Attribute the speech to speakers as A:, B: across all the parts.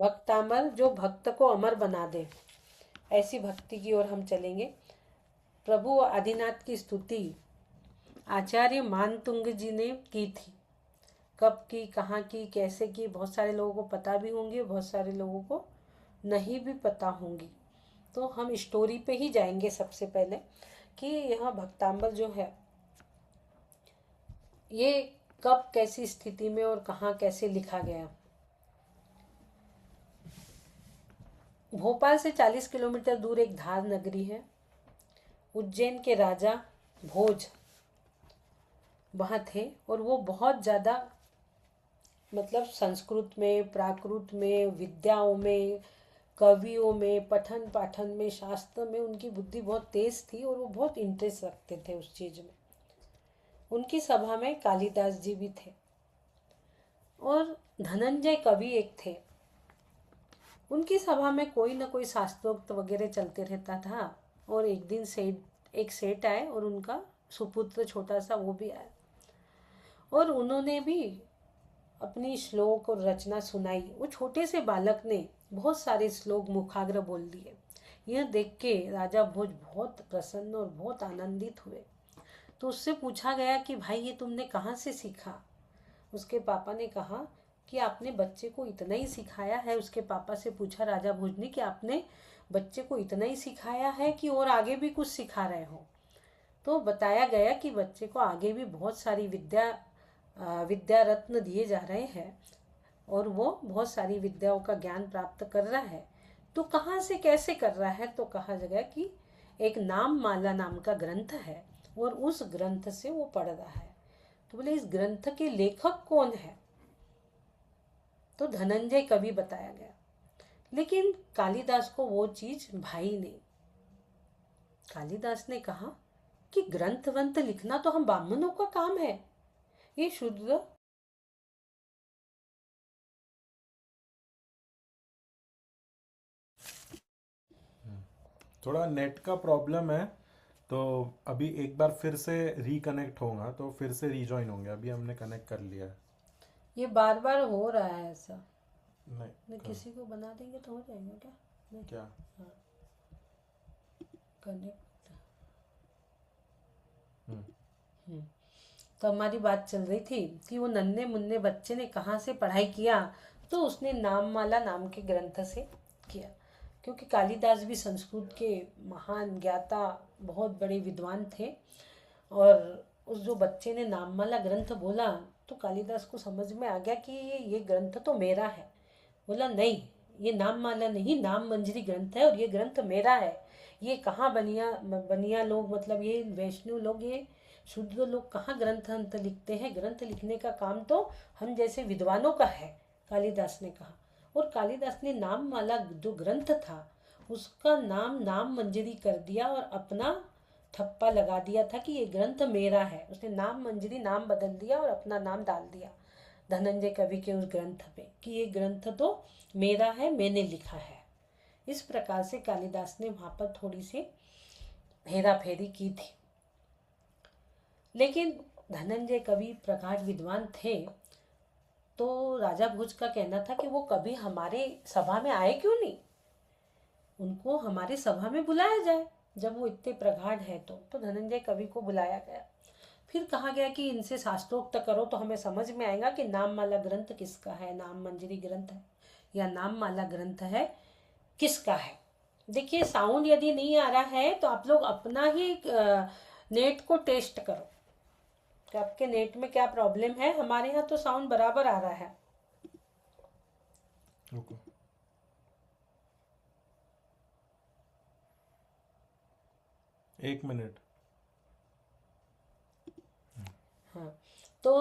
A: भक्तामर जो भक्त को अमर बना दे, ऐसी भक्ति की ओर हम चलेंगे। प्रभु आदिनाथ की स्तुति आचार्य मानतुंग जी ने की थी। कब की, कहाँ की, कैसे की, बहुत सारे लोगों को पता भी होंगे, बहुत सारे लोगों को नहीं भी पता होंगी। तो हम स्टोरी पे ही जाएंगे सबसे पहले कि यह भक्तांबर जो है ये कब, कैसी स्थिति में और कहाँ कैसे लिखा गया। भोपाल से 40 किलोमीटर दूर एक धार नगरी है। उज्जैन के राजा भोज वहाँ थे और वो बहुत ज़्यादा मतलब संस्कृत में, प्राकृत में, विद्याओं में, कवियों में, पठन पाठन में, शास्त्र में उनकी बुद्धि बहुत तेज थी और वो बहुत इंटरेस्ट रखते थे उस चीज़ में। उनकी सभा में कालिदास जी भी थे और धनंजय कवि एक थे। उनकी सभा में कोई ना कोई शास्त्रोक्त वगैरह चलते रहता था। और एक दिन एक सेठ आए और उनका सुपुत्र छोटा सा वो भी आया और उन्होंने भी अपनी श्लोक और रचना सुनाई। वो छोटे से बालक ने बहुत सारे श्लोक मुखाग्र बोल दिए। यह देख के राजा भोज बहुत प्रसन्न और बहुत आनंदित हुए। तो उससे पूछा गया कि भाई ये तुमने कहाँ से सीखा। उसके पापा ने कहा कि आपने बच्चे को इतना ही सिखाया है। उसके पापा से पूछा राजा भोज ने कि आपने बच्चे को इतना ही सिखाया है कि और आगे भी कुछ सिखा रहे हो। तो बताया गया कि बच्चे को आगे भी बहुत सारी विद्या रत्न दिए जा रहे हैं और वो बहुत सारी विद्याओं का ज्ञान प्राप्त कर रहा है। तो कहाँ से कैसे कर रहा है, तो कहा गया कि एक नाम माला नाम का ग्रंथ है और उस ग्रंथ से वो पढ़ रहा है। तो बोले इस ग्रंथ के लेखक कौन है, तो धनंजय कवि बताया गया। लेकिन कालिदास को वो चीज भाई नहीं। कालिदास ने कहा कि ग्रंथ वंथ लिखना तो हम ब्राह्मणों का काम है, ये शूद्र
B: थोड़ा नेट का प्रॉब्लम है, तो अभी एक बार फिर से रिकनेक्ट होगा तो फिर से रीजॉइन होंगे। अभी हमने कनेक्ट कर लिया है।
A: ये बार बार हो रहा है ऐसा।
B: नहीं
A: किसी को बना देंगे तो हो जाएगा क्या? नहीं।
B: क्या?
A: हाँ, कनेक्ट।
B: हम्म।
A: तो हमारी बात चल रही थी कि वो नन्हे मुन्ने बच्चे ने कहाँ से पढ़ाई किया, तो उसने नाममाला नाम के ग्रंथ से किया। क्योंकि कालिदास भी संस्कृत के महान ज्ञाता, बहुत बड़े विद्वान थे। और उस जो बच्चे ने नाममाला ग्रंथ बोला तो कालिदास को समझ में आ गया कि ये ग्रंथ तो मेरा है। बोला नहीं, ये नाममाला नहीं, नाम मंजरी ग्रंथ है और ये ग्रंथ मेरा है। ये कहाँ बनिया बनिया लोग, मतलब ये वैष्णव लोग, ये शूद्र लोग कहाँ ग्रंथ अंत लिखते हैं। ग्रंथ लिखने का काम तो हम जैसे विद्वानों का है, कालिदास ने कहा। और कालिदास ने नाम माला जो ग्रंथ था उसका नाम नाम मंजरी कर दिया और अपना ठप्पा लगा दिया था कि ये ग्रंथ मेरा है। उसने नाम मंजरी नाम बदल दिया और अपना नाम डाल दिया धनंजय कवि के उस ग्रंथ पे कि ये ग्रंथ तो मेरा है, मैंने लिखा है। इस प्रकार से कालिदास ने वहां पर थोड़ी सी हेरा फेरी की थी। लेकिन धनंजय कवि प्रगाढ़ विद्वान थे, तो राजा भोज का कहना था कि वो कभी हमारे सभा में आए क्यों नहीं, उनको हमारे सभा में बुलाया जाए जब वो इतने प्रगाढ़ है। तो धनंजय कवि को बुलाया गया। फिर कहा गया कि इनसे शास्त्रोक्त करो तो हमें समझ में आएगा कि नाममाला ग्रंथ किसका है, नाम मंजरी ग्रंथ है या नाममाला ग्रंथ है किसका है। देखिए साउंड यदि नहीं आ रहा है तो आप लोग अपना ही नेट को टेस्ट करो कि आपके नेट में क्या प्रॉब्लम है। हमारे यहाँ तो साउंड बराबर आ रहा है।
B: रुको। एक मिनट।
A: हाँ, तो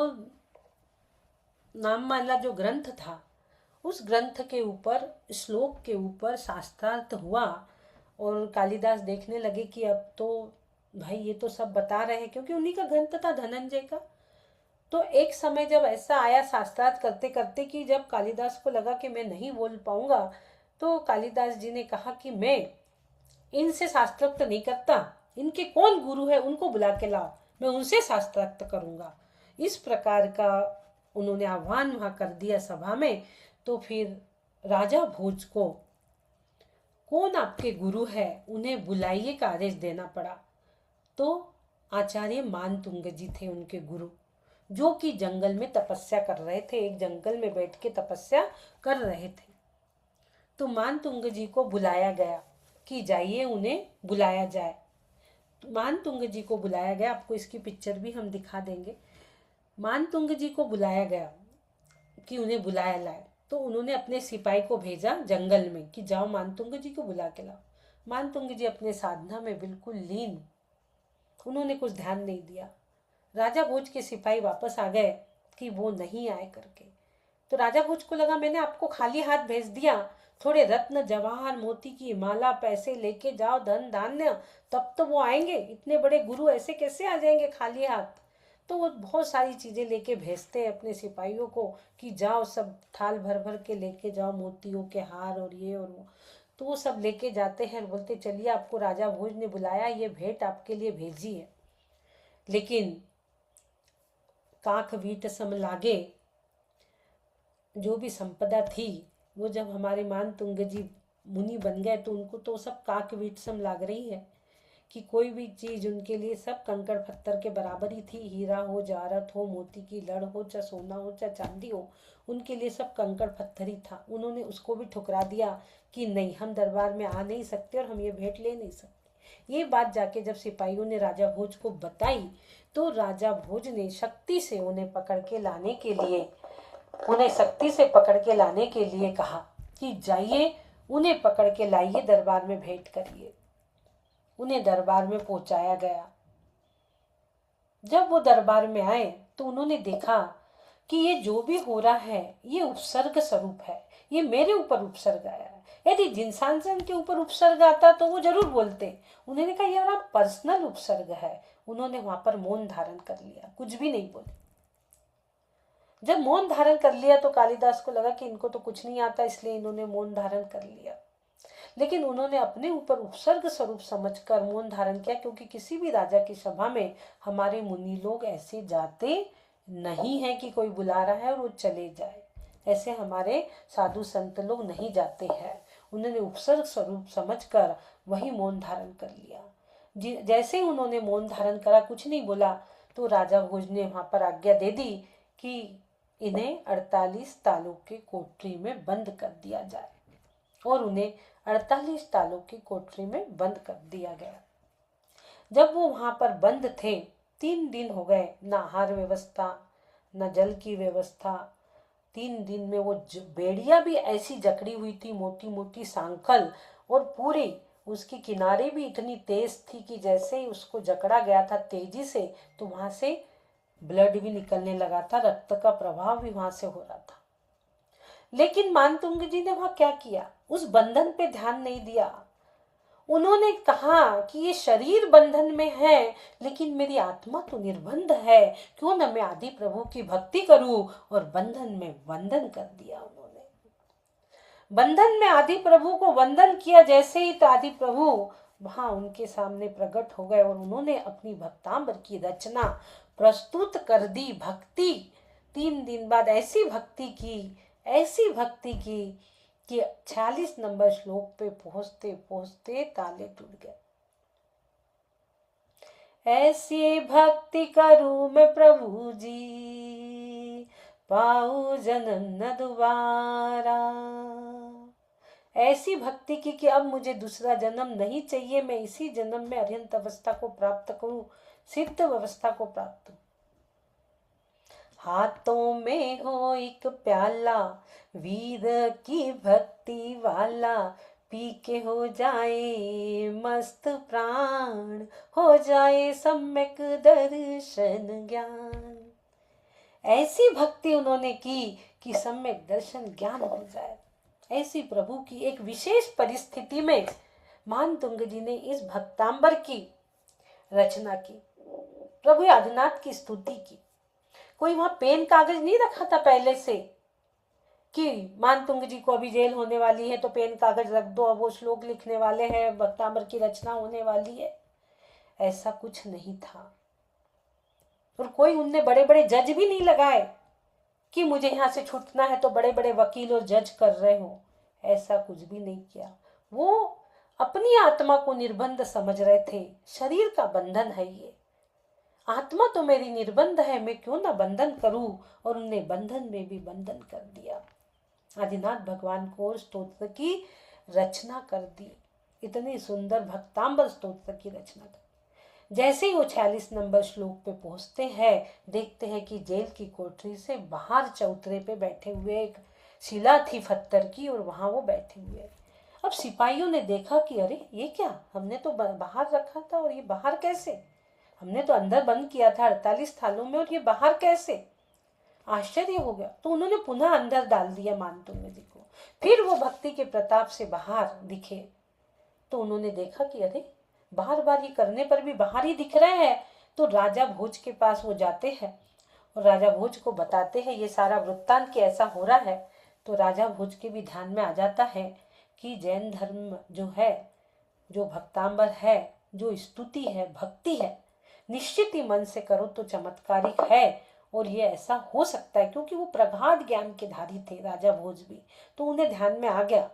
A: नाममाला जो ग्रंथ था उस ग्रंथ के ऊपर, श्लोक के ऊपर शास्त्रार्थ हुआ और कालिदास देखने लगे कि अब तो भाई ये तो सब बता रहे हैं, क्योंकि उन्हीं का ग्रंथ था धनंजय का। तो एक समय जब ऐसा आया शास्त्रार्थ करते करते कि जब कालिदास को लगा कि मैं नहीं बोल पाऊंगा, तो कालिदास जी ने कहा कि मैं इनसे शास्त्रोक्त नहीं करता, इनके कौन गुरु है उनको बुला के लाओ, मैं उनसे शास्त्रोक्त करूंगा। इस प्रकार का उन्होंने आह्वान वहां कर दिया सभा में। तो फिर राजा भोज को कौन आपके गुरु है उन्हें बुलाइए का आदेश देना पड़ा। तो आचार्य मानतुंग जी थे उनके गुरु, जो कि जंगल में तपस्या कर रहे थे, एक जंगल में बैठ के तपस्या कर रहे थे। तो मानतुंग जी को बुलाया गया कि जाइए उन्हें बुलाया जाए। तो मानतुंग जी को बुलाया गया, आपको इसकी पिक्चर भी हम दिखा देंगे। मानतुंग जी को बुलाया गया कि उन्हें बुलाया लाए। तो उन्होंने अपने सिपाही को भेजा जंगल में कि जाओ मानतुंग जी को बुला के लाओ। मानतुंग जी अपने साधना में बिल्कुल लीन, उन्होंने कुछ ध्यान नहीं दिया। राजा भोज के सिपाही वापस आ गए कि वो नहीं आए करके। तो राजा भोज को लगा मैंने आपको खाली हाथ भेज दिया, थोड़े रत्न जवाहर मोती की माला पैसे लेके जाओ, धन धान्य, तब तो वो आएंगे। इतने बड़े गुरु ऐसे कैसे आ जाएंगे खाली हाथ। तो वो बहुत सारी चीज़ें लेके भेजते हैं अपने सिपाहियों को कि जाओ सब थाल भर भर के लेके जाओ, मोतियों के हार और ये और वो। तो वो सब लेके जाते हैं, बोलते चलिए आपको राजा भोज ने बुलाया, ये भेंट आपके लिए भेजी है। लेकिन काक वीट सम लागे, जो भी संपदा थी वो जब हमारे मानतुंग जी मुनि बन गए तो उनको तो सब काक वीट सम लाग रही है कि कोई भी चीज़ उनके लिए सब कंकड़ पत्थर के बराबर ही थी। हीरा हो, जारत हो, मोती की लड़ हो, चाहे सोना हो, चाहे चांदी हो, उनके लिए सब कंकड़ पत्थर ही था। उन्होंने उसको भी ठुकरा दिया कि नहीं, हम दरबार में आ नहीं सकते और हम ये भेंट ले नहीं सकते। ये बात जाके जब सिपाहियों ने राजा भोज को बताई तो राजा भोज ने शक्ति से उन्हें पकड़ के लाने के लिए कहा कि जाइए उन्हें पकड़ के लाइए, दरबार में भेंट करिए। उन्हें दरबार में पहुंचाया गया। जब वो दरबार में आए तो उन्होंने देखा कि ये जो भी हो रहा है ये उपसर्ग स्वरूप है, ये मेरे ऊपर उपसर्ग आया है। यदि जिनसांसन के ऊपर उपसर्ग आता तो वो जरूर बोलते। उन्होंने कहा ये हमारा पर्सनल उपसर्ग है। उन्होंने वहां पर मौन धारण कर लिया, कुछ भी नहीं बोले। जब मौन धारण कर लिया तो कालिदास को लगा कि इनको तो कुछ नहीं आता, इसलिए इन्होंने मौन धारण कर लिया। लेकिन उन्होंने अपने ऊपर उपसर्ग स्वरूप समझकर मौन धारण किया, क्योंकि किसी भी राजा की सभा में हमारे मुनि लोग ऐसे जाते नहीं है कि कोई बुला रहा है और वो चले जाए। ऐसे हमारे साधु संत लोग नहीं जाते हैं। उन्होंने उपसर्ग स्वरूप समझकर वही मौन धारण कर लिया। जैसे ही उन्होंने मौन धारण करा, कुछ नहीं बोला, तो राजा भोज ने वहां पर आज्ञा दे दी कि इन्हें 48 तालों के कोठरी में बंद कर दिया जाए। और उन्हें 48 तालों की कोठरी में बंद कर दिया गया। जब वो वहां पर बंद थे, 3 दिन हो गए, न आहार व्यवस्था न जल की व्यवस्था। 3 दिन में वो बेड़िया भी ऐसी जकड़ी हुई थी, मोटी मोटी सांखल, और पूरी उसकी किनारे भी इतनी तेज थी कि जैसे ही उसको जकड़ा गया था तेजी से, तो वहां से ब्लड भी निकलने लगा था, रक्त का प्रभाव भी वहां से हो रहा था। लेकिन मानतुंग जी ने वहां क्या किया, उस बंधन पे ध्यान नहीं दिया। उन्होंने कहा कि ये शरीर बंधन में है, लेकिन मेरी आत्मा तो निर्बंध है, क्यों न मैं आदि प्रभु की भक्ति करूं, और बंधन में वंदन कर दिया। उन्होंने बंधन में आदि प्रभु को वंदन किया, जैसे ही तो आदि प्रभु वहां उनके सामने प्रकट हो गए और उन्होंने अपनी भक्तांबर की रचना प्रस्तुत कर दी। भक्ति 3 दिन बाद ऐसी भक्ति की कि 46 नंबर श्लोक पे पहुंचते पहुंचते ताले टूट गए। ऐसी भक्ति करूं मैं प्रभु जी, पाऊं जन्म न दोबारा। ऐसी भक्ति की कि अब मुझे दूसरा जन्म नहीं चाहिए, मैं इसी जन्म में अरिहंत अवस्था को प्राप्त करूं, सिद्ध अवस्था को प्राप्त करूं। हाथों में हो एक प्याला वीर की भक्ति वाला, पी के हो जाए मस्त प्राण, हो जाए सम्यक दर्शन ज्ञान। ऐसी भक्ति उन्होंने की कि सम्यक दर्शन ज्ञान हो जाए। ऐसी प्रभु की एक विशेष परिस्थिति में मानतुंग जी ने इस भक्तांबर की रचना की, प्रभु आदिनाथ की स्तुति की। कोई वहां पेन कागज नहीं रखा था पहले से कि मानतुंग जी को अभी जेल होने वाली है तो पेन कागज रख दो, अब वो श्लोक लिखने वाले हैं, भक्तांबर की रचना होने वाली है। ऐसा कुछ नहीं था। और कोई उनने बड़े बड़े जज भी नहीं लगाए कि मुझे यहां से छूटना है तो बड़े बड़े वकील और जज कर रहे हो। ऐसा कुछ भी नहीं किया। वो अपनी आत्मा को निर्बंध समझ रहे थे। शरीर का बंधन है ये, आत्मा तो मेरी निर्बंध है, मैं क्यों ना बंधन करूं, और उनने बंधन में भी बंधन कर दिया। आदिनाथ भगवान को स्तोत्र की रचना कर दी, इतनी सुंदर भक्तांबर स्तोत्र की रचना कर। जैसे ही वो 46 नंबर श्लोक पे पहुंचते हैं, देखते हैं कि जेल की कोठरी से बाहर चौतरे पे बैठे हुए एक शिला थी पत्थर की, और वहां वो बैठे हुए। अब सिपाहियों ने देखा कि अरे ये क्या, हमने तो बाहर रखा था और ये बाहर कैसे, हमने तो अंदर बंद किया था 48 थालों में, और ये बाहर कैसे। आश्चर्य हो गया, तो उन्होंने पुनः अंदर डाल दिया मानतुंग जी को। फिर वो भक्ति के प्रताप से बाहर दिखे, तो उन्होंने देखा कि अरे बार बार ये करने पर भी बाहर ही दिख रहे हैं। तो राजा भोज के पास वो जाते हैं और राजा भोज को बताते हैं ये सारा वृत्तांत कि ऐसा हो रहा है। तो राजा भोज के भी ध्यान में आ जाता है कि जैन धर्म जो है, जो भक्तांबर है, जो स्तुति है, भक्ति है, निश्चित ही मन से करो तो चमत्कारिक है, और ये ऐसा हो सकता है, क्योंकि वो प्रगाढ़ ज्ञान के धारी थे राजा भोज भी। तो उन्हें ध्यान में आ गया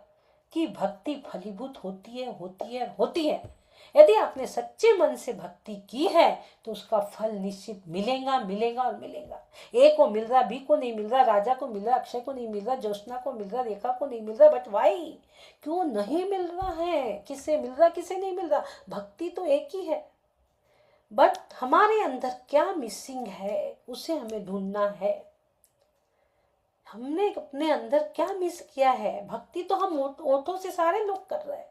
A: कि भक्ति फलीभूत होती है, होती है, होती है। यदि आपने सच्चे मन से भक्ति की है तो उसका फल निश्चित मिलेगा, मिलेगा और मिलेगा। ए को मिल रहा, बी को नहीं मिल रहा, राजा को मिल रहा, अक्षय को नहीं मिल रहा, ज्योत्सना को मिल रहा, रेखा को नहीं मिल रहा, बट वाई, क्यों नहीं मिल रहा है, किसे मिल रहा, किसे नहीं मिल रहा। भक्ति तो एक ही है, बट हमारे अंदर क्या मिसिंग है उसे हमें ढूंढना है। हमने अपने अंदर क्या मिस किया है। भक्ति तो हम ओठों से सारे लोग कर रहे हैं,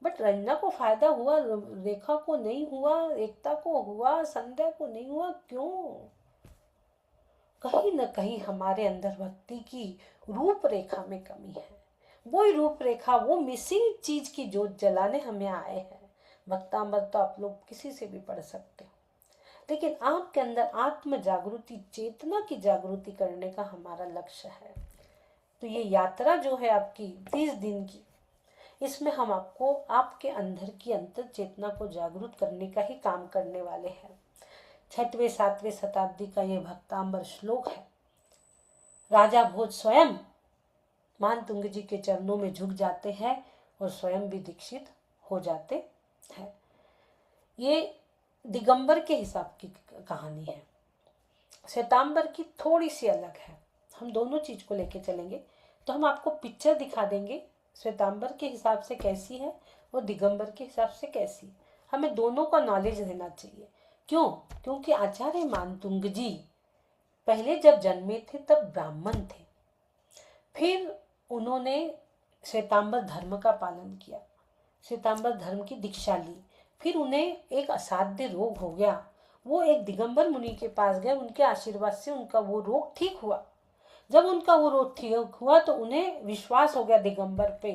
A: बट रंजना को फायदा हुआ, रेखा को नहीं हुआ, एकता को हुआ, संध्या को नहीं हुआ, क्यों। कहीं न कहीं हमारे अंदर भक्ति की रूपरेखा में कमी है। वही रूपरेखा, वो मिसिंग चीज की जोत जलाने हमें आए हैं। भक्तांबर तो आप लोग किसी से भी पढ़ सकते हो, लेकिन आपके अंदर आत्म जागृति, चेतना की जागृति करने का हमारा लक्ष्य है। तो ये यात्रा जो है आपकी 30 दिन की, इसमें हम आपको आपके अंदर की अंतर चेतना को जागृत करने का ही काम करने वाले हैं। 6वें 7वें शताब्दी का ये भक्तांबर श्लोक है। राजा भोज स्वयं मानतुंग जी के चरणों में झुक जाते हैं और स्वयं भी दीक्षित हो जाते हैं। ये दिगंबर के हिसाब की कहानी है, श्वेतांबर की थोड़ी सी अलग है। हम दोनों चीज को लेके चलेंगे, तो हम आपको पिक्चर दिखा देंगे श्वेतांबर के हिसाब से कैसी है और दिगंबर के हिसाब से कैसी। हमें दोनों का नॉलेज रहना चाहिए। क्यों? क्योंकि आचार्य मानतुंग जी पहले जब जन्मे थे तब ब्राह्मण थे, फिर उन्होंने श्वेतांबर धर्म का पालन किया, श्वेतांबर धर्म की दीक्षा ली, फिर उन्हें एक असाध्य रोग हो गया। वो एक दिगंबर मुनि के पास गए, उनके आशीर्वाद से उनका वो रोग ठीक हुआ। जब उनका वो रोग ठीक हुआ तो उन्हें विश्वास हो गया दिगंबर पे,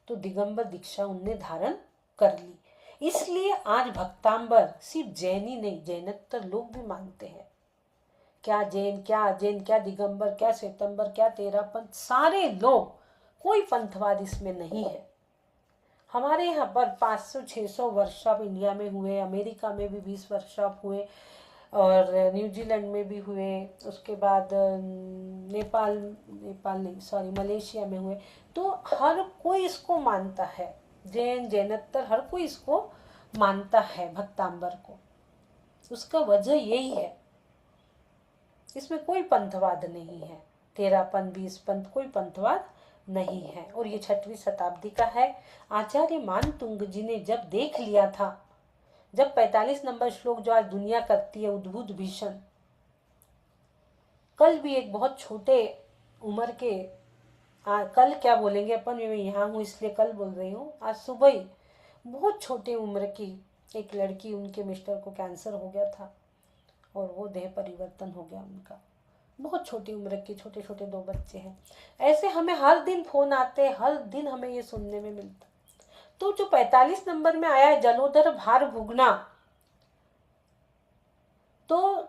A: तो दिगंबर दीक्षा उनने धारण कर ली। इसलिए आज भक्तांबर सिर्फ जैन ही नहीं, जैनतर लोग भी मानते हैं। क्या जैन, क्या अजैन, क्या दिगंबर, क्या श्वेतांबर, क्या तेरापंथ, सारे लोग, कोई पंथवाद इसमें नहीं है। हमारे यहाँ पर 500-600 वर्कशॉप इंडिया में हुए, अमेरिका में भी 20 वर्कशॉप हुए, और न्यूजीलैंड में भी हुए, उसके बाद नेपाल नहीं सॉरी मलेशिया में हुए। तो हर कोई इसको मानता है, जैन, जैनतर, हर कोई इसको मानता है भक्तांबर को। उसका वजह यही है, इसमें कोई पंथवाद नहीं है, 13 पंथ 20 पंथ, कोई पंथवाद नहीं है। और ये 6वीं शताब्दी का है। आचार्य मानतुंग जी ने जब देख लिया था, जब 45 नंबर श्लोक जो आज दुनिया करती है, उद्भूत भीषण, कल भी एक बहुत छोटे उम्र के, कल क्या बोलेंगे अपन, मैं यहाँ हूँ इसलिए कल बोल रही हूँ, आज सुबह ही बहुत छोटे उम्र की एक लड़की, उनके मिस्टर को कैंसर हो गया था और वो देह परिवर्तन हो गया उनका। बहुत छोटी उम्र के छोटे छोटे 2 बच्चे हैं। ऐसे हमें हर दिन फोन आते हैं, हर दिन हमें ये सुनने में मिलता। तो जो 45 नंबर में आया है जलोदर भार भुगना, तो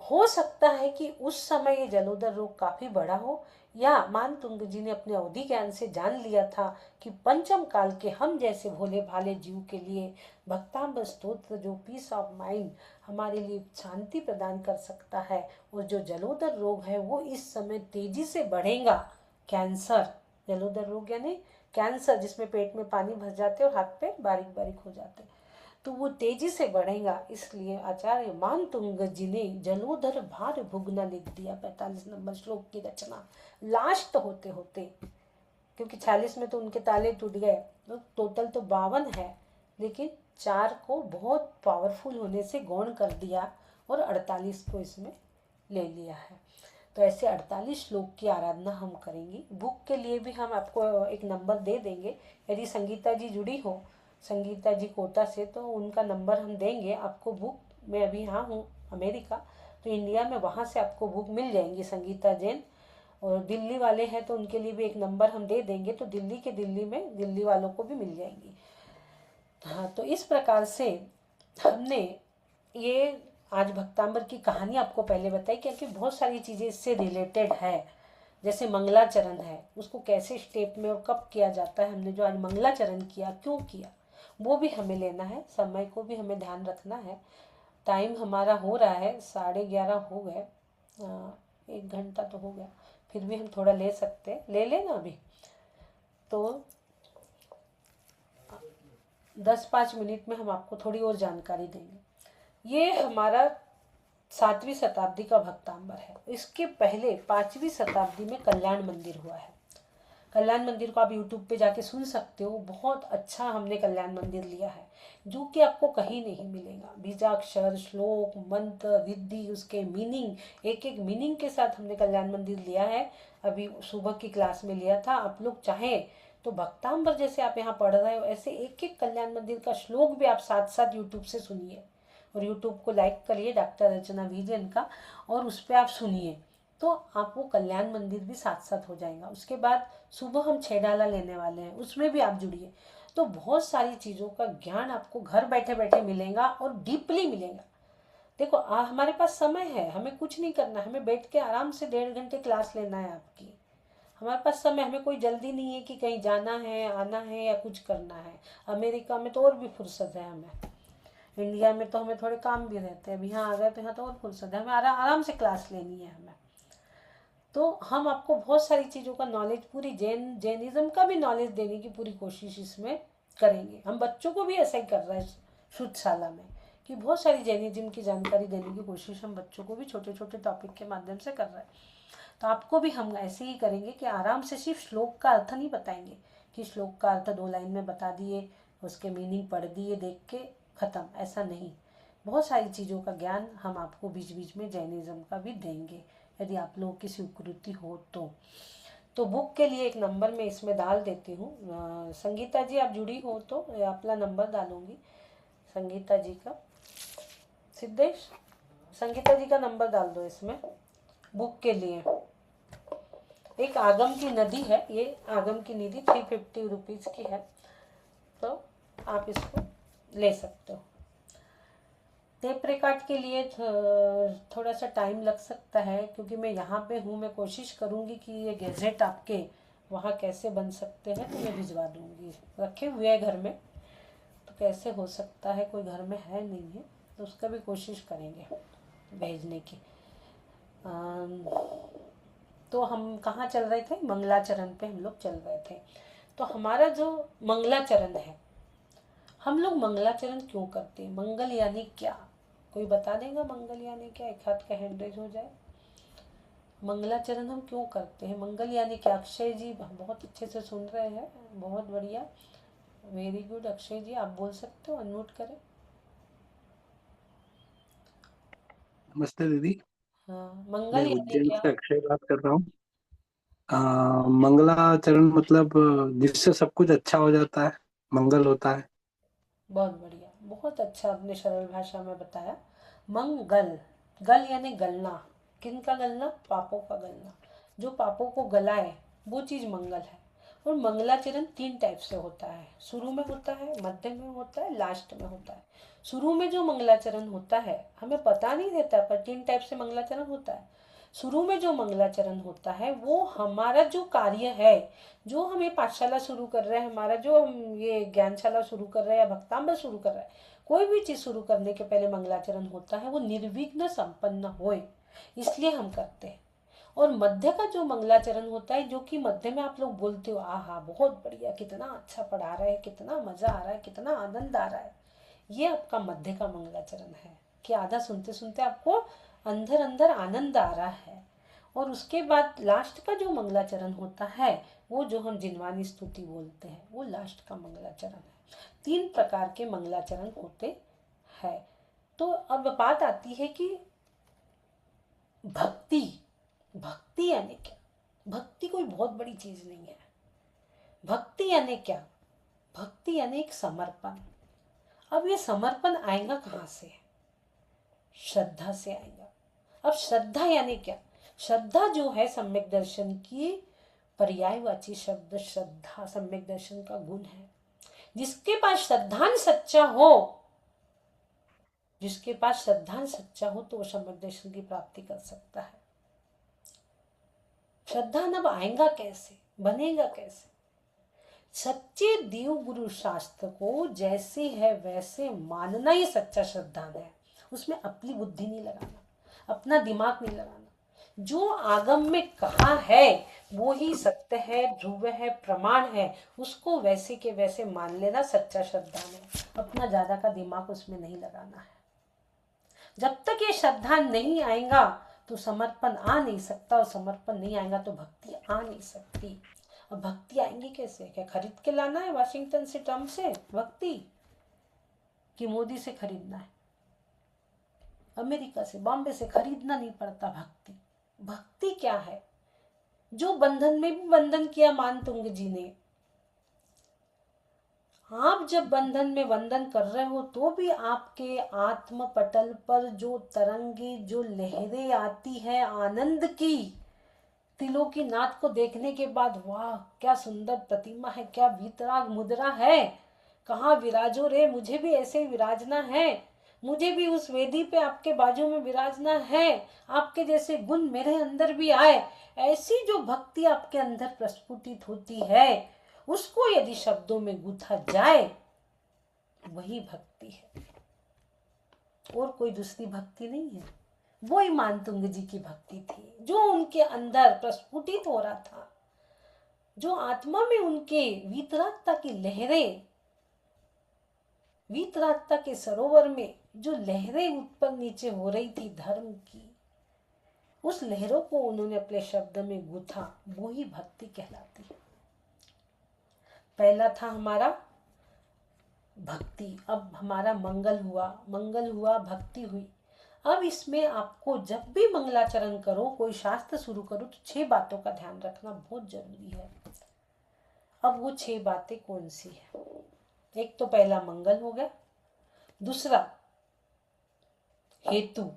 A: हो सकता है कि उस समय ये जलोदर रोग काफी बड़ा हो, या मानतुंग जी ने अपने अवधि ज्ञान से जान लिया था कि पंचम काल के हम जैसे भोले भाले जीव के लिए भक्तांबर स्तोत्र जो पीस ऑफ माइंड हमारे लिए शांति प्रदान कर सकता है, और जो जलोदर रोग है वो इस समय तेजी से बढ़ेगा, कैंसर जलोदर रोग यानी कैंसर, जिसमें पेट में पानी भर जाते और हाथ पे बारीक बारीक हो जाते, तो वो तेजी से बढ़ेगा। इसलिए आचार्य मानतुंग जी ने जलोदर भार भुगना लिख दिया 45 नंबर श्लोक की रचना लास्ट होते होते, क्योंकि 46 में तो उनके ताले टूट गए, तो टोटल तो 52 है, लेकिन 4 को बहुत पावरफुल होने से गौण कर दिया और 48 को इसमें ले लिया है। तो ऐसे 48 श्लोक की आराधना हम करेंगे। बुक के लिए भी हम आपको एक नंबर दे देंगे, यदि संगीता जी जुड़ी हो, संगीता जी कोटा से, तो उनका नंबर हम देंगे आपको। बुक मैं अभी यहाँ हूँ अमेरिका, तो इंडिया में वहाँ से आपको बुक मिल जाएंगी संगीता जैन। और दिल्ली वाले हैं तो उनके लिए भी एक नंबर हम दे देंगे, तो दिल्ली में दिल्ली वालों को भी मिल जाएंगी। हाँ, तो इस प्रकार से हमने ये आज भक्तांबर की कहानी आपको पहले बताई, क्योंकि बहुत सारी चीज़ें इससे रिलेटेड है। जैसे मंगलाचरण है, उसको कैसे स्टेप में और कब किया जाता है, हमने जो आज मंगलाचरण किया क्यों किया वो भी हमें लेना है, समय को भी हमें ध्यान रखना है। टाइम हमारा हो रहा है 11:30 हो गए, 1 घंटा तो हो गया, फिर भी हम थोड़ा ले सकते, ले लेना अभी तो 10-5 मिनट में हम आपको थोड़ी और जानकारी देंगे। ये हमारा 7वीं शताब्दी का भक्तांबर है। इसके पहले 5वीं शताब्दी में कल्याण मंदिर हुआ है। कल्याण मंदिर को आप यूट्यूब पे जाके सुन सकते हो, बहुत अच्छा हमने कल्याण मंदिर लिया है, जो कि आपको कहीं नहीं मिलेगा। बीजाक्षर, श्लोक, मंत्र, रिद्धि, उसके मीनिंग, एक एक मीनिंग के साथ हमने कल्याण मंदिर लिया है। अभी सुबह की क्लास में लिया था। आप लोग चाहें तो भक्तांबर जैसे आप यहाँ पढ़ रहे हो, ऐसे एक एक कल्याण मंदिर का श्लोक भी आप साथ साथ यूट्यूब से सुनिए, और यूट्यूब को लाइक करिए डॉक्टर अर्चना विजन का, और उस पर आप सुनिए, तो आपको कल्याण मंदिर भी साथ साथ हो जाएगा। उसके बाद सुबह हम 6 डाला लेने वाले हैं, उसमें भी आप जुड़िए। तो बहुत सारी चीज़ों का ज्ञान आपको घर बैठे बैठे मिलेगा और डीपली मिलेगा। देखो हमारे पास समय है, हमें कुछ नहीं करना, हमें बैठ के आराम से 1.5 घंटे क्लास लेना है आपकी। हमारे पास समय, हमें कोई जल्दी नहीं है कि कहीं जाना है, आना है या कुछ करना है। अमेरिका में तो और भी फुर्सत है हमें, इंडिया में तो हमें थोड़े काम भी रहते हैं। अब यहाँ आ गए तो यहाँ तो और फुर्सत है, हमें आराम से क्लास लेनी है हमें। तो हम आपको बहुत सारी चीज़ों का नॉलेज, पूरी जैनिज्म का भी नॉलेज देने की पूरी कोशिश इसमें करेंगे। हम बच्चों को भी ऐसा ही कर रहे हैं शुद्धशाला में, कि बहुत सारी जैनिज्म की जानकारी देने की कोशिश हम बच्चों को भी छोटे छोटे टॉपिक के माध्यम से कर रहे हैं। तो आपको भी हम ऐसे ही करेंगे कि आराम से सिर्फ श्लोक का अर्थ नहीं बताएंगे कि श्लोक का अर्थ 2 लाइन में बता दिए, उसके मीनिंग पढ़ दिए देख के ख़त्म, ऐसा नहीं। बहुत सारी चीज़ों का ज्ञान हम आपको बीच बीच में जैनिज्म का भी देंगे, यदि आप लोगों की स्वीकृति हो तो बुक के लिए एक नंबर मैं इसमें डाल देती हूँ। संगीता जी आप जुड़ी हो तो अपना नंबर डालूंगी, संगीता जी का, सिद्धेश संगीता जी का नंबर डाल दो इसमें बुक के लिए। एक आगम की नदी है, ये आगम की निधि 350 रुपीज़ की है, तो आप इसको ले सकते हो। टेप रिकॉर्ड के लिए थोड़ा सा टाइम लग सकता है, क्योंकि मैं यहाँ पे हूँ। मैं कोशिश करूँगी कि ये गैजेट आपके वहाँ कैसे बन सकते हैं, तो मैं भिजवा दूँगी। रखे हुए हैं घर में, तो कैसे हो सकता है, कोई घर में है नहीं है, तो उसका भी कोशिश करेंगे भेजने की। तो हम कहाँ चल रहे थे, मंगलाचरण पे हम लोग चल रहे थे। तो हमारा जो मंगलाचरण है, हम लोग मंगलाचरण क्यों करते हैं, मंगल यानी क्या, कोई बता देगा मंगल यानी क्या? एक हाथ का हैंड रेज हो जाए। मंगलाचरण हम क्यों करते हैं, मंगल यानी क्या? अक्षय जी बहुत अच्छे से सुन रहे हैं, बहुत बढ़िया, वेरी गुड। अक्षय जी आप बोल सकते हो, अनम्यूट करें।
C: नमस्ते दीदी,
A: हाँ,
C: मैं
A: मंगल यानी
C: उज्जैन
A: क्या?
C: से अक्षय बात कर रहा हूँ। मंगलाचरण मतलब जिससे सब कुछ अच्छा हो जाता है, मंगल होता है।
A: बहुत बढ़िया, बहुत अच्छा आपने सरल भाषा में बताया। मंगल, गल यानी गलना, किन का गलना? पापों का गलना। जो पापों को गलाए वो चीज़ मंगल है। और मंगलाचरण 3 टाइप से होता है, शुरू में होता है, मध्य में होता है, लास्ट में होता है। शुरू में जो मंगलाचरण होता है हमें पता नहीं रहता, पर 3 टाइप से मंगलाचरण होता है। शुरू में जो मंगलाचरण होता है वो हमारा जो कार्य है, जो हम ये पाठशाला शुरू कर रहे हैं, हमारा जो हम ये ज्ञानशाला शुरू कर रहे हैं या भक्तांबर शुरू कर रहे हैं, कोई भी चीज़ शुरू करने के पहले मंगलाचरण होता है, वो निर्विघ्न संपन्न होए, इसलिए हम करते हैं। और मध्य का जो मंगलाचरण होता है, जो कि मध्य में आप लोग बोलते हो आहा बहुत बढ़िया, कितना अच्छा पढ़ा रहे हैं, कितना मजा आ रहा है, कितना आनंद आ रहा है, ये आपका मध्य का मंगलाचरण है कि आधा सुनते सुनते आपको अंदर अंदर आनंद आ रहा है। और उसके बाद लास्ट का जो मंगलाचरण होता है, वो जो हम जिनवानी स्तुति बोलते हैं, वो लास्ट का मंगलाचरण है। 3 प्रकार के मंगलाचरण होते हैं। तो अब बात आती है कि भक्ति, भक्ति यानी क्या? भक्ति कोई बहुत बड़ी चीज नहीं है। भक्ति यानी क्या? भक्ति यानी एक समर्पण। अब ये समर्पण आएगा कहाँ से? श्रद्धा से आएगा। अब श्रद्धा यानी क्या? श्रद्धा जो है सम्यक दर्शन की पर्यायवाची शब्द श्रद्धा सम्यक दर्शन का गुण है। जिसके पास श्रद्धान सच्चा हो, जिसके पास श्रद्धान सच्चा हो तो वो सम्यक दर्शन की प्राप्ति कर सकता है। श्रद्धा अब आएगा कैसे, बनेगा कैसे? सच्चे देव गुरु शास्त्र को जैसे है वैसे मानना ही सच्चा श्रद्धान है। उसमें अपनी बुद्धि नहीं लगाना, अपना दिमाग नहीं लगाना। जो आगम में कहा है वो ही सत्य है, ध्रुव है, प्रमाण है, उसको वैसे के वैसे मान लेना सच्चा श्रद्धान है। अपना ज्यादा का दिमाग उसमें नहीं लगाना है। जब तक ये श्रद्धा नहीं आएगा तो समर्पण आ नहीं सकता, और समर्पण नहीं आएगा तो भक्ति आ नहीं सकती। अब भक्ति आएंगी कैसे? क्या खरीद के लाना है वाशिंगटन से, ट्रम्प से भक्ति, कि मोदी से खरीदना है? अमेरिका से, बॉम्बे से खरीदना नहीं पड़ता भक्ति। भक्ति क्या है? जो बंधन में भी बंधन किया मानतुंग जी ने। आप जब बंधन में वंदन कर रहे हो तो भी आपके आत्म पटल पर जो तरंगे, जो लहरें आती है आनंद की, तिलों की नाथ को देखने के बाद वाह क्या सुंदर प्रतिमा है, क्या वीतराग मुद्रा है, कहाँ विराजो रे, मुझे भी ऐसे विराजना है, मुझे भी उस वेदी पे आपके बाजू में विराजना है, आपके जैसे गुण मेरे अंदर भी आए। ऐसी जो भक्ति आपके अंदर प्रस्फुटित होती है, उसको यदि शब्दों में गूथा जाए, वही भक्ति है, और कोई दूसरी भक्ति नहीं है। वो ही मानतुंग जी की भक्ति थी, जो उनके अंदर प्रस्फुटित हो रहा था, जो आत्मा में उनके वीतरागता की लहरें, वीतरागता के सरोवर में जो लहरें ऊपर नीचे हो रही थी धर्म की, उस लहरों को उन्होंने अपने शब्द में गूथा, वो ही भक्ति कहलाती है। पहला था हमारा भक्ति, अब हमारा मंगल हुआ, मंगल हुआ, भक्ति हुई। अब इसमें आपको जब भी मंगलाचरण करो, कोई शास्त्र शुरू करो, तो 6 बातों का ध्यान रखना बहुत जरूरी है। अब वो 6 बातें कौन सी है? एक तो पहला मंगल हो गया, दूसरा हेतु,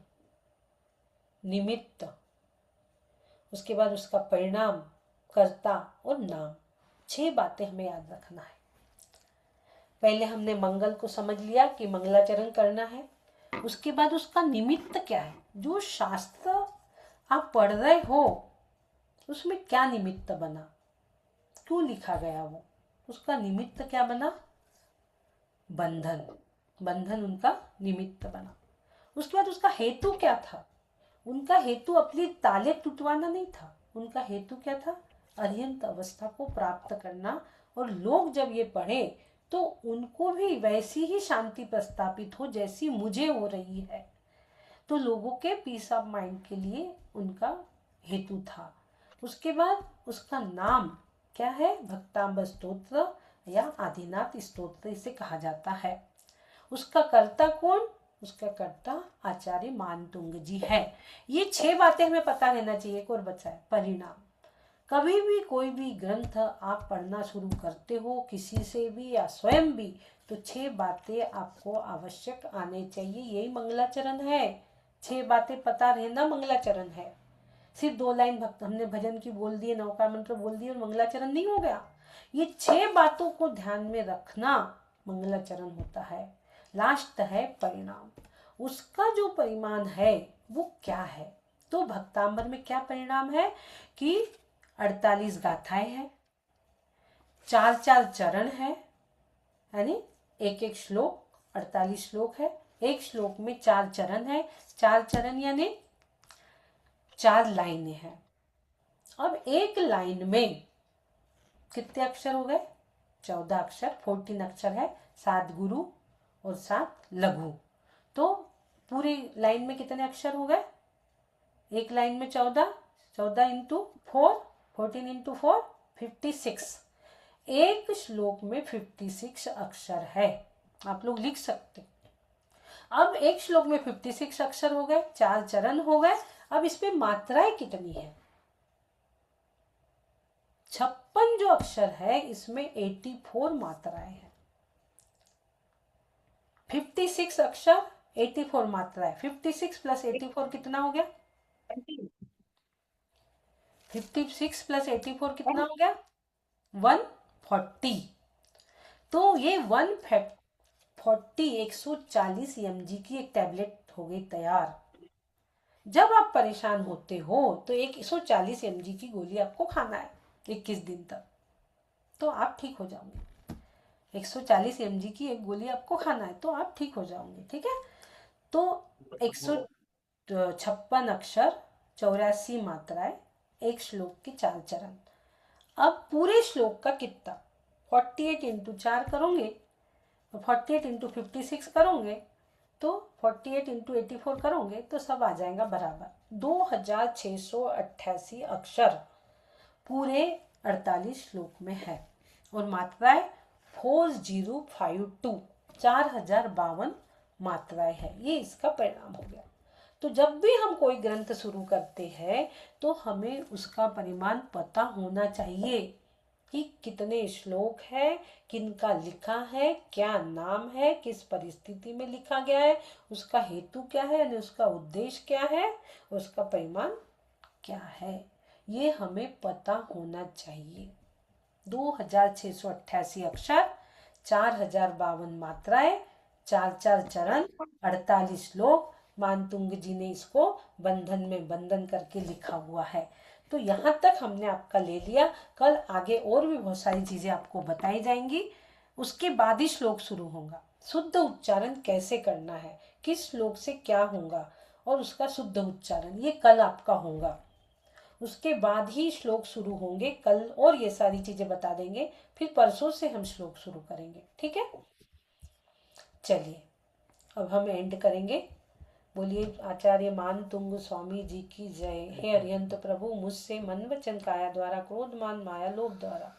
A: निमित्त, उसके बाद उसका परिणाम, कर्ता और नाम। 6 बातें हमें याद रखना है। पहले हमने मंगल को समझ लिया कि मंगलाचरण करना है। उसके बाद उसका निमित्त क्या है? जो शास्त्र आप पढ़ रहे हो उसमें क्या निमित्त बना, क्यों लिखा गया, वो उसका निमित्त क्या बना? बंधन, बंधन उनका निमित्त बना। उसके बाद उसका हेतु क्या था? उनका हेतु अपनी ताले टूटवाना नहीं था, उनका हेतु क्या था? अर्हंत अवस्था को प्राप्त करना, और लोग जब ये पढ़े तो उनको भी वैसी ही शांति प्रस्तापित हो जैसी मुझे हो रही है। तो लोगों के पीस ऑफ माइंड के लिए उनका हेतु था। उसके बाद उसका नाम क्या है? भक्तांब स्तोत्र या आदिनाथ स्तोत्र इसे कहा जाता है। उसका कर्ता कौन? उसका कर्ता आचार्य मानतुंग जी है। ये 6 बातें हमें पता रहना चाहिए। एक और बचा है परिणाम। कभी भी कोई भी ग्रंथ आप पढ़ना शुरू करते हो, किसी से भी या स्वयं भी, तो 6 बातें आपको आवश्यक आने चाहिए। यही मंगलाचरण है। 6 बातें पता रहना मंगलाचरण है। सिर्फ 2 लाइन भक्त हमने भजन की बोल दी, नौका मंत्र बोल दिए और मंगलाचरण नहीं हो गया। ये 6 बातों को ध्यान में रखना मंगलाचरण होता है। लास्ट है परिणाम। उसका जो परिमाण है वो क्या है? तो भक्तांबर में क्या परिणाम है कि 48 गाथाएं हैं, 4-4 चरण है, यानी एक श्लोक, 48 श्लोक है। एक श्लोक में 4 चरण है। 4 चरण यानी 4 लाइनें हैं। अब एक लाइन में कितने अक्षर हो गए? 14 अक्षर, 14 अक्षर है, 7 गुरु और 7 लघु। तो पूरी लाइन में कितने अक्षर हो गए? एक लाइन में 14, 14 इंटू 4, 14 इंटू 4, 56। एक श्लोक में 56 अक्षर है, आप लोग लिख सकते। अब एक श्लोक में 56 अक्षर हो गए, 4 चरण हो गए। अब इसमें मात्राएं कितनी है? 56 जो अक्षर है इसमें 84 मात्राएं हैं। 56 अक्षर, 84 मात्राएं। 56 प्लस 84 कितना हो गया? 56 प्लस 84 कितना हो गया? 140। तो ये 140 mg की एक टैबलेट हो गई तैयार। जब आप परेशान होते हो तो 140 mg की गोली आपको खाना है 21 दिन तक, तो आप ठीक हो जाओगे। 140 mg की एक गोली आपको खाना है तो आप ठीक हो जाओगे, ठीक है। तो 156 अक्षर, 84 मात्राएं, एक श्लोक के 4 चरण। अब पूरे श्लोक का कितना? 48 इंटू 4 करोगे, 48 इंटू 56 करोगे, तो 48 इंटू 84 करोगे तो सब आ जाएगा बराबर। 2688 अक्षर पूरे 48 श्लोक में है और मात्राएं 4052, 4052 मात्राएं है। ये इसका परिणाम हो गया। तो जब भी हम कोई ग्रंथ शुरू करते हैं तो हमें उसका परिमाण पता होना चाहिए कि कितने श्लोक है, किनका लिखा है, क्या नाम है, किस परिस्थिति में लिखा गया है, उसका हेतु क्या है यानी उसका उद्देश्य क्या है, उसका परिमाण क्या है, ये हमें पता होना चाहिए। 2688 अक्षर, 4052 मात्राएं, 4 चरण, 48 श्लोक। मानतुंग जी ने इसको बंधन में बंधन करके लिखा हुआ है। तो यहाँ तक हमने आपका ले लिया। कल आगे और भी बहुत सारी चीजें आपको बताई जाएंगी। उसके बाद ही श्लोक शुरू होगा। शुद्ध उच्चारण कैसे करना है, किस श्लोक से क्या होगा और उसका शुद्ध उच्चारण, ये कल आपका होगा। उसके बाद ही श्लोक शुरू होंगे कल, और ये सारी चीजें बता देंगे। फिर परसों से हम श्लोक शुरू करेंगे, ठीक है। चलिए अब हम एंड करेंगे। बोलिए आचार्य मानतुंग स्वामी जी की जय। हे अरिहंत प्रभु, मुझसे मन वचन काया द्वारा, क्रोध मान माया लोभ द्वारा,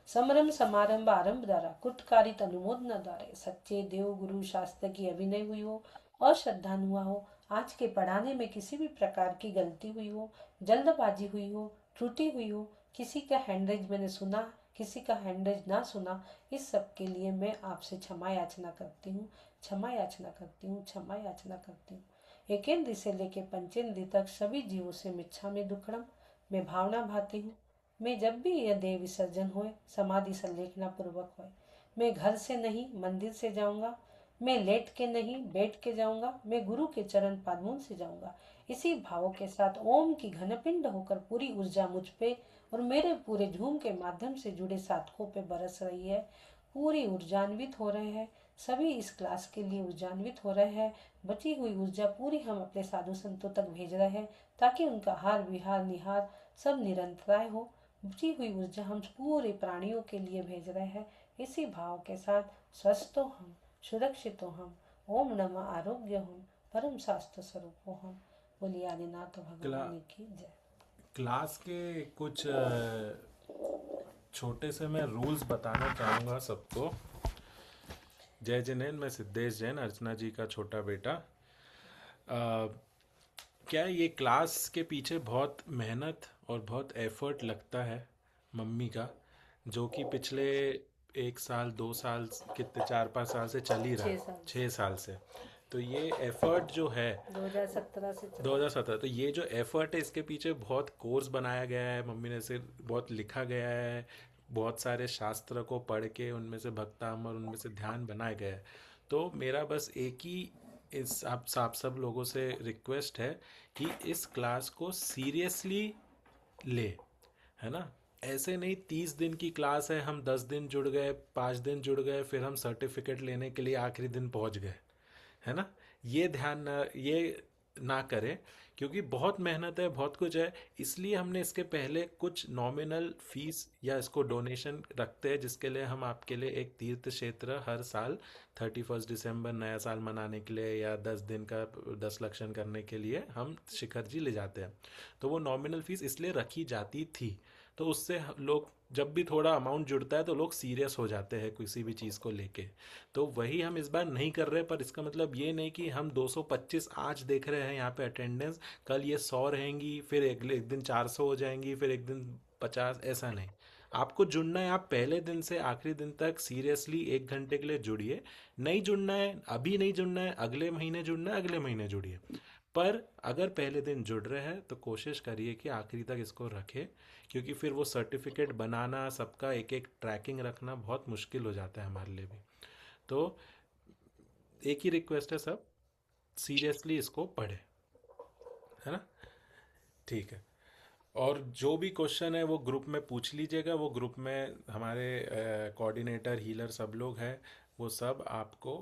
A: समरम समारंभ आरंभ द्वारा, कुटकारित अनुमोदना द्वारा सच्चे देव गुरु शास्त्र की अभिनय हुई हो और श्रद्धान हुआ हो, आज के पढ़ाने में किसी भी प्रकार की गलती हुई हो, जल्दबाजी हुई हो, त्रुटि हुई हो, किसी का हैंडरेज मैंने सुना, किसी का हैंडरेज ना सुना, इस सब के लिए मैं आपसे क्षमा याचना करती हूँ, क्षमा याचना करती हूँ, क्षमा याचना करती हूँ। एकेंद्र से लेके पंचेंद्र तक सभी जीवों से मिच्छामि दुक्कडम मैं भावना भाती हूँ। मैं जब भी यह देह विसर्जन होए, समाधि संलेखना पूर्वक होए, मैं घर से नहीं मंदिर से जाऊंगा, मैं लेट के नहीं बैठ के जाऊंगा, मैं गुरु के चरण पद्मों से जाऊंगा। इसी भाव के साथ ओम की घनपिंड होकर पूरी ऊर्जा मुझ पे और मेरे पूरे झूम के माध्यम से जुड़े साधकों पे बरस रही है। पूरी ऊर्जान्वित हो रहे हैं, सभी इस क्लास के लिए ऊर्जान्वित हो रहे हैं। बची हुई ऊर्जा पूरी हम अपने साधु संतों तक भेज रहे हैं ताकि उनका हार विहार निहार सब निरंतराय हो। बची हुई ऊर्जा हम पूरे प्राणियों के लिए भेज रहे हैं। इसी भाव के साथ स्वस्थ हो हम, सुरक्षित हो हम, ओम नमः आरोग्य हम, परम शास्त्र स्वरूप हो हम। बोलिए आदिनाथ भगवान की जय।
B: क्लास के कुछ छोटे से मैं रूल्स बताना चाहूँगा सबको। जय जिनेन, मैं सिद्धेश जैन, अर्चना जी का छोटा बेटा। क्या ये क्लास के पीछे बहुत मेहनत और बहुत एफर्ट लगता है मम्मी का, जो कि पिछले 1 साल 2 साल कितने 4-5 साल से चल ही रहा है, 6 साल से। तो ये एफर्ट जो है
A: 2017 से
B: 2017, तो ये जो एफर्ट है इसके पीछे बहुत कोर्स बनाया गया है, मम्मी ने से बहुत लिखा गया है, बहुत सारे शास्त्र को पढ़ के उनमें से भक्ताम और उनमें से ध्यान बनाया गया है। तो मेरा बस एक ही इस आप सब लोगों से रिक्वेस्ट है कि इस क्लास को सीरियसली ले, है ना। ऐसे नहीं 30 दिन की क्लास है, हम 10 दिन जुड़ गए, 5 दिन जुड़ गए, फिर हम सर्टिफिकेट लेने के लिए आखिरी दिन पहुंच गए, है ना। ये ध्यान ये ना करें, क्योंकि बहुत मेहनत है, बहुत कुछ है। इसलिए हमने इसके पहले कुछ नॉमिनल फीस या इसको डोनेशन रखते हैं, जिसके लिए हम आपके लिए एक तीर्थ क्षेत्र हर साल 31 दिसंबर नया साल मनाने के लिए या 10 दिन का 10 लक्षण करने के लिए हम शिखर जी ले जाते हैं। तो वो नॉमिनल फीस इसलिए रखी जाती थी। तो उससे लोग, जब भी थोड़ा अमाउंट जुड़ता है तो लोग सीरियस हो जाते हैं किसी भी चीज़ को लेके। तो वही हम इस बार नहीं कर रहे, पर इसका मतलब ये नहीं कि हम 225 आज देख रहे हैं यहाँ पे अटेंडेंस, कल ये 100 रहेंगी, फिर अगले एक दिन 400 हो जाएंगी, फिर एक दिन 50, ऐसा नहीं। आपको जुड़ना है, आप पहले दिन से आखिरी दिन तक सीरियसली 1 घंटे के लिए जुड़िए। नहीं जुड़ना है, अभी नहीं जुड़ना है, अगले महीने जुड़ना है, अगले महीने जुड़िए। पर अगर पहले दिन जुड़ रहे हैं तो कोशिश करिए कि आखिरी तक इसको रखें, क्योंकि फिर वो सर्टिफिकेट बनाना, सबका एक एक ट्रैकिंग रखना बहुत मुश्किल हो जाता है हमारे लिए भी। तो एक ही रिक्वेस्ट है, सब सीरियसली इसको पढ़े, है ना? ठीक है। और जो भी क्वेश्चन है वो ग्रुप में पूछ लीजिएगा। वो ग्रुप में हमारे कोऑर्डिनेटर, हीलर सब लोग हैं, वो सब आपको